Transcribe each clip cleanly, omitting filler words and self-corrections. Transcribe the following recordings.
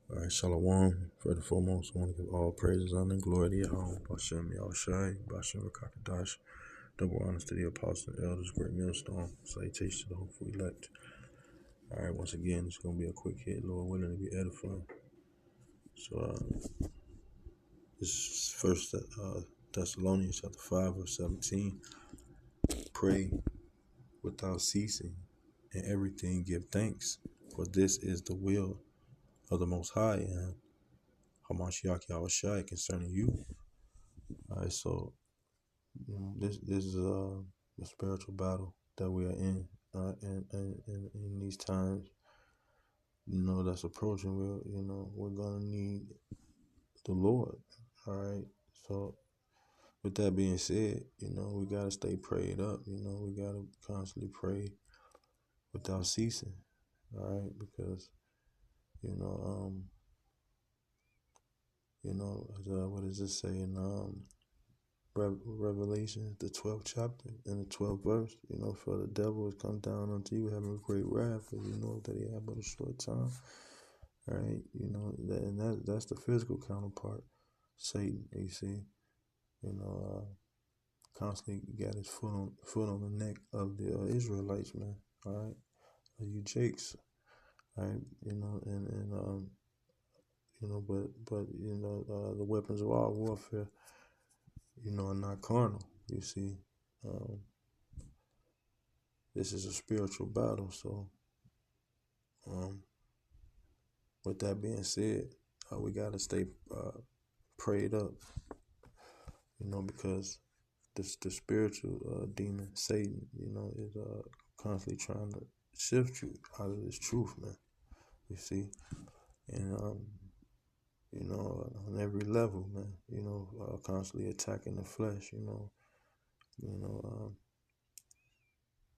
All right, Shalom. First and foremost, I want to give all praises, honor, and glory to Yahweh, Bashem Yahushai, Bashem Rakakadash. Double honors to the apostles and elders, great millstone, salutation to the hopeful elect. All right, once again, it's going to be a quick hit, Lord willing to be edifying. So, this is First Thessalonians chapter 5, verse 17. Pray without ceasing, and everything give thanks, for this is the will of the Most High and Hamashiach Yahushai concerning you. All right, so this is a spiritual battle that we are in, in these times, that's approaching. We're gonna need the Lord. All right. So with that being said, we gotta stay prayed up. We gotta constantly pray without ceasing. All right, because what does it say in Revelation, the 12th chapter, and the 12th verse, for the devil has come down unto you having a great wrath, because you know that he had but a short time. All right, that's the physical counterpart, Satan. You see, constantly got his foot on the neck of the Israelites, man. All right, you Jakes. All right, but the weapons of our warfare, are not carnal. You see, this is a spiritual battle. So, with that being said, we gotta stay prayed up, because the spiritual demon Satan, is constantly trying to shift you out of this truth, man. You see, and on every level, man. Constantly attacking the flesh.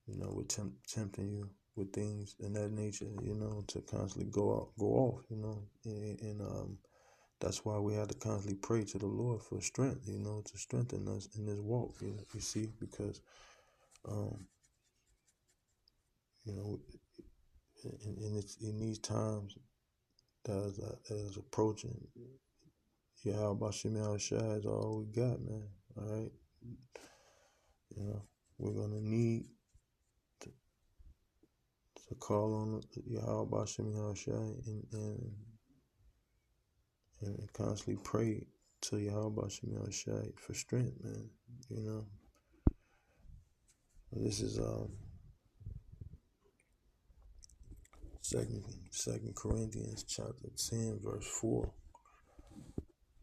With tempting you with things in that nature. To constantly go off. And that's why we have to constantly pray to the Lord for strength. To strengthen us in this walk. You see, because in these times that is approaching, Yahweh Shemel Shai is all we got, man. All right, we're gonna need to call on Yahweh Shemel Shai and constantly pray to Yahweh Shemel Shai for strength, man. This is Second Corinthians chapter 10, verse 4.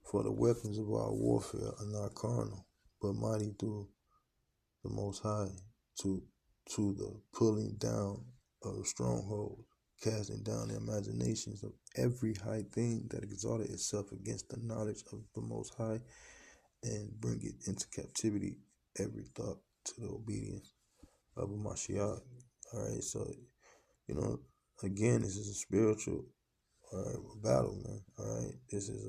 For the weapons of our warfare are not carnal, but mighty through the Most High to the pulling down of strongholds, casting down the imaginations of every high thing that exalted itself against the knowledge of the Most High, and bring it into captivity every thought to the obedience of a Mashiach. All right, so again, this is a spiritual battle, man. All right, this is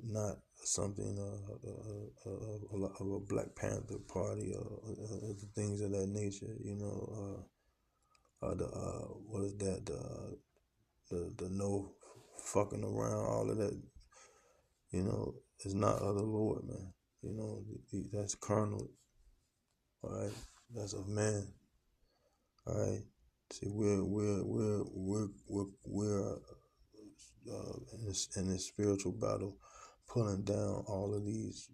not something of a Black Panther party or things of that nature. What is that? The no fucking around, all of that. It's not of the Lord, man. That's carnal. All right, that's of man. All right. See, we're in this spiritual battle, pulling down all of these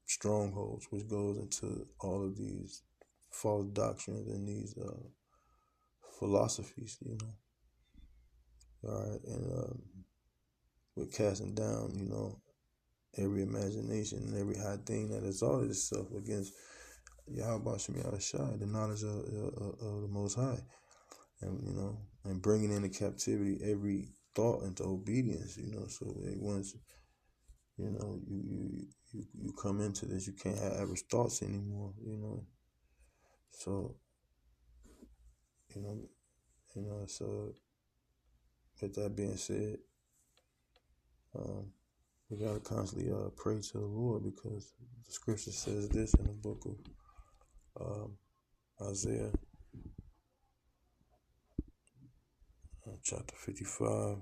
strongholds, which goes into all of these false doctrines and these philosophies. All right, and we're casting down, every imagination and every high thing that exalted itself against Yahweh Shemel Shai, the knowledge of the Most High, and bringing into captivity every thought into obedience. So once you come into this, you can't have average thoughts anymore. So so with that being said, we gotta constantly pray to the Lord, because the scripture says this in the book of Isaiah chapter 55.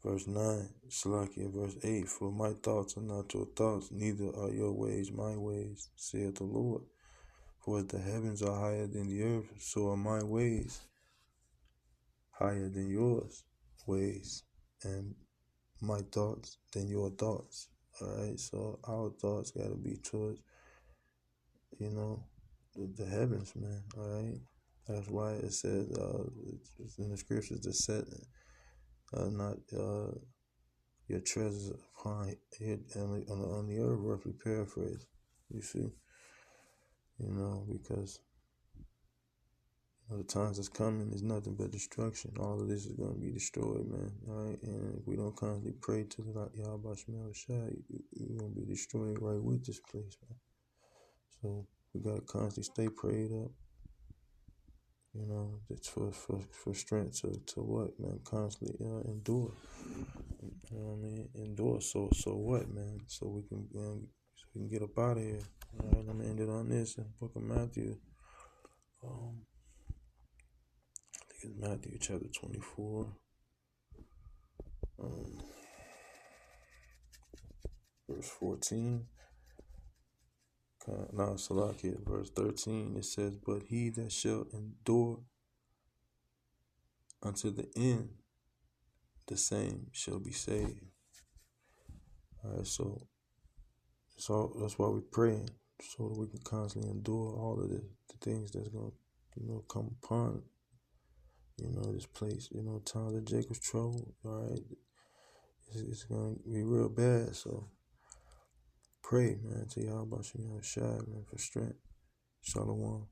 Verse 9, Salakia, verse 8, for my thoughts are not your thoughts, neither are your ways my ways, saith the Lord. For as the heavens are higher than the earth, so are my ways higher than yours ways, and my thoughts than your thoughts. Alright, so our thoughts got to be towards, the heavens, man. Alright, that's why it says it's in the scriptures to set not your treasures upon on the earth, roughly paraphrase. You see, because the times that's coming is nothing but destruction. All of this is going to be destroyed, man. All right, and if we don't constantly pray to the Yahweh Shemel Shai, we're going to be destroyed right with this place, man. So we got to constantly stay prayed up. It's for strength to what, man? Constantly endure. You know what I mean? Endure. So what, man? So we can get up out of here. All right, I'm gonna end it on this in the book of Matthew. I think it's Matthew chapter 24. Verse 14. Now, Salakia, verse 13, it says, but he that shall endure unto the end, the same shall be saved. All right, so that's why we're praying, so that we can constantly endure all of the things that's going to come upon this place. Times of Jacob's trouble, all right, it's going to be real bad. So pray, man, to Yahweh Shai, man, for strength. Shalom.